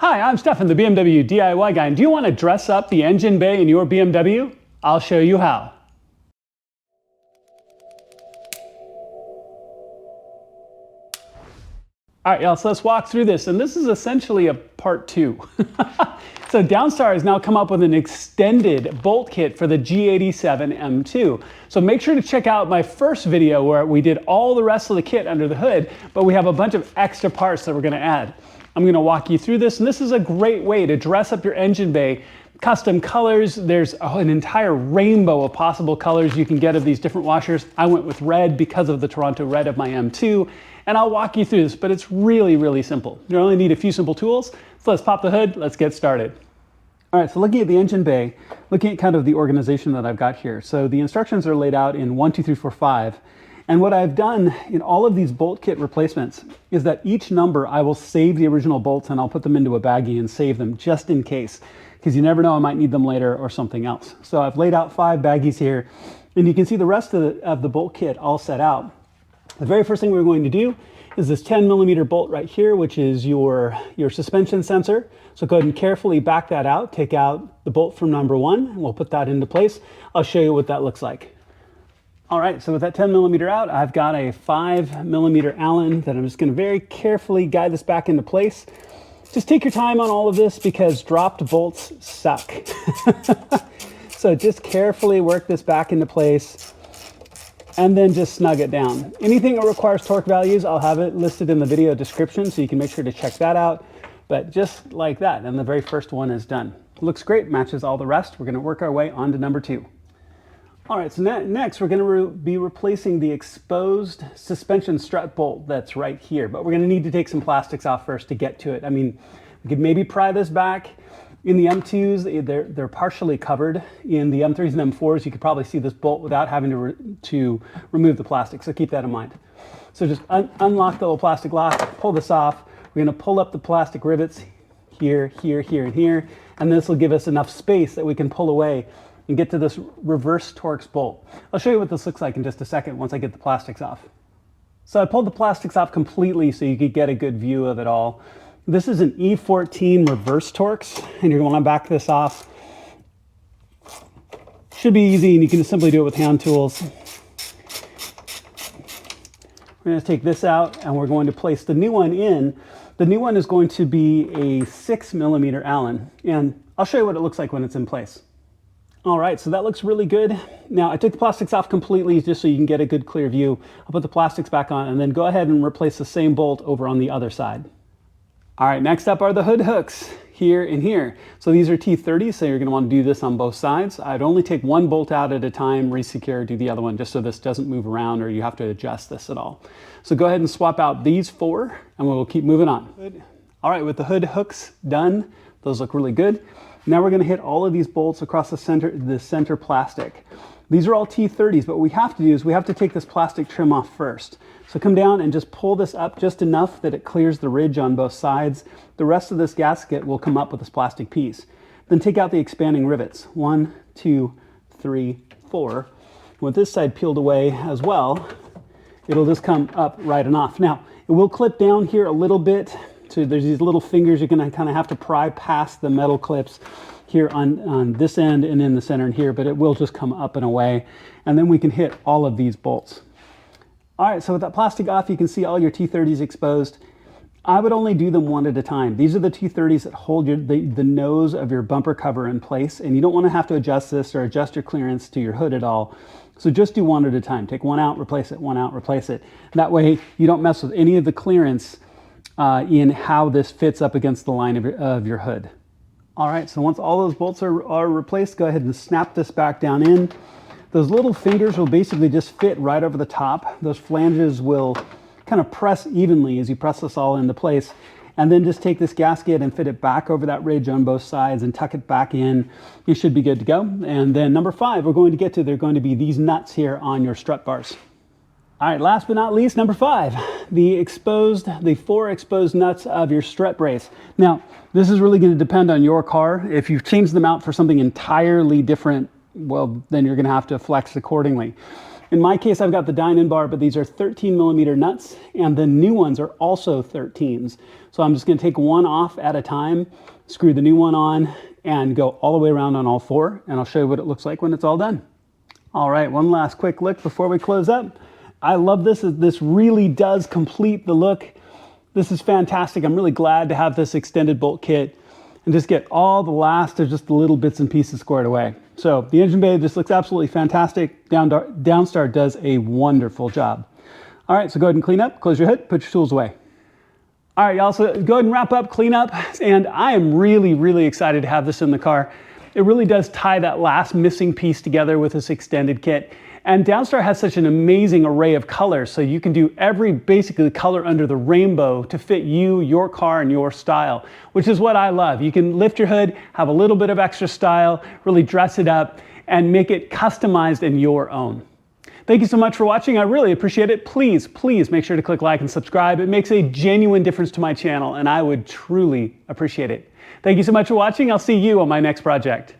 Hi, I'm Stefan, the BMW DIY guy, and do you want to dress up the engine bay in your BMW? I'll show you how. All right, y'all, so let's walk through this, and this is essentially a part 2. So Downstar has now come up with an extended bolt kit for the G87 M2. So make sure to check out my first video where we did all the rest of the kit under the hood, but we have a bunch of extra parts that we're gonna add. I'm gonna walk you through this, and this is a great way to dress up your engine bay. Custom colors, there's an entire rainbow of possible colors you can get of these different washers. I went with red because of the Toronto red of my M2, and I'll walk you through this, but it's really, really simple. You only need a few simple tools, so let's pop the hood, let's get started. All right, so looking at the engine bay, looking at kind of the organization that I've got here. So the instructions are laid out in 1, 2, 3, 4, 5. And what I've done in all of these bolt kit replacements is that each number I will save the original bolts and I'll put them into a baggie and save them just in case, because you never know, I might need them later or something else. So I've laid out 5 baggies here, and you can see the rest of the bolt kit all set out. The very first thing we're going to do is this 10mm bolt right here, which is your suspension sensor. So go ahead and carefully back that out, take out the bolt from number 1, and we'll put that into place. I'll show you what that looks like. All right, so with that 10mm out, I've got a 5mm Allen that I'm just gonna very carefully guide this back into place. Just take your time on all of this because dropped bolts suck. So just carefully work this back into place and then just snug it down. Anything that requires torque values, I'll have it listed in the video description so you can make sure to check that out. But just like that, and the very first one is done. Looks great, matches all the rest. We're gonna work our way on to number 2. All right, so next we're going to be replacing the exposed suspension strut bolt that's right here, but we're going to need to take some plastics off first to get to it. I mean, we could maybe pry this back. In the M2s, they're partially covered. In the M3s and M4s, you could probably see this bolt without having to remove the plastic, so keep that in mind. So just unlock the little plastic lock, pull this off. We're going to pull up the plastic rivets here, here, here, and here, and this will give us enough space that we can pull away and get to this reverse torx bolt. I'll show you what this looks like in just a second once I get the plastics off. So I pulled the plastics off completely so you could get a good view of it all. This is an E14 reverse torx, and you're going to want to back this off. Should be easy, and you can just simply do it with hand tools. We're going to take this out, and we're going to place the new one in. The new one is going to be a 6mm Allen, and I'll show you what it looks like when it's in place. All right, so that looks really good. Now, I took the plastics off completely just so you can get a good clear view. I'll put the plastics back on and then go ahead and replace the same bolt over on the other side. All right, next up are the hood hooks here and here. So these are T30s, so you're gonna want to do this on both sides. I'd only take one bolt out at a time, resecure, do the other one, just so this doesn't move around or you have to adjust this at all. So go ahead and swap out these 4 and we'll keep moving on. All right, with the hood hooks done, those look really good. Now we're going to hit all of these bolts across the center plastic. These are all T30s, but what we have to do is we have to take this plastic trim off first. So come down and just pull this up just enough that it clears the ridge on both sides. The rest of this gasket will come up with this plastic piece. Then take out the expanding rivets. 1, 2, 3, 4. With this side peeled away as well, it'll just come up right and off. Now, it will clip down here a little bit. So there's these little fingers you're going to kind of have to pry past the metal clips here on this end and in the center and here, but it will just come up and away. And then we can hit all of these bolts. All right, so with that plastic off, you can see all your T30s exposed. I would only do them one at a time. These are the T30s that hold the nose of your bumper cover in place, and you don't want to have to adjust this or adjust your clearance to your hood at all. So just do one at a time. Take one out, replace it, one out, replace it. That way you don't mess with any of the clearance in how this fits up against the line of your hood. All right, so once all those bolts are replaced, go ahead and snap this back down in. Those little fingers will basically just fit right over the top. Those flanges will kind of press evenly as you press this all into place. And then just take this gasket and fit it back over that ridge on both sides and tuck it back in. You should be good to go. And then number 5, we're going to get to, they're going to be these nuts here on your strut bars. All right, last but not least, number 5, the 4 exposed nuts of your strut brace. Now, this is really going to depend on your car. If you've changed them out for something entirely different, well, then you're going to have to flex accordingly. In my case, I've got the Dynon bar, but these are 13mm nuts, and the new ones are also 13s. So I'm just going to take one off at a time, screw the new one on, and go all the way around on all four, and I'll show you what it looks like when it's all done. All right, one last quick look before we close up. I love this. This really does complete the look. This is fantastic. I'm really glad to have this extended bolt kit and just get all the last of just the little bits and pieces squared away. So the engine bay just looks absolutely fantastic. Downstar does a wonderful job. All right, so go ahead and clean up, close your hood, put your tools away. All right, y'all, so go ahead and wrap up, clean up, and I am really, really excited to have this in the car. It really does tie that last missing piece together with this extended kit. And Downstar has such an amazing array of colors, so you can do every basically color under the rainbow to fit you, your car, and your style, which is what I love. You can lift your hood, have a little bit of extra style, really dress it up, and make it customized and your own. Thank you so much for watching. I really appreciate it. Please, please make sure to click like and subscribe. It makes a genuine difference to my channel, and I would truly appreciate it. Thank you so much for watching. I'll see you on my next project.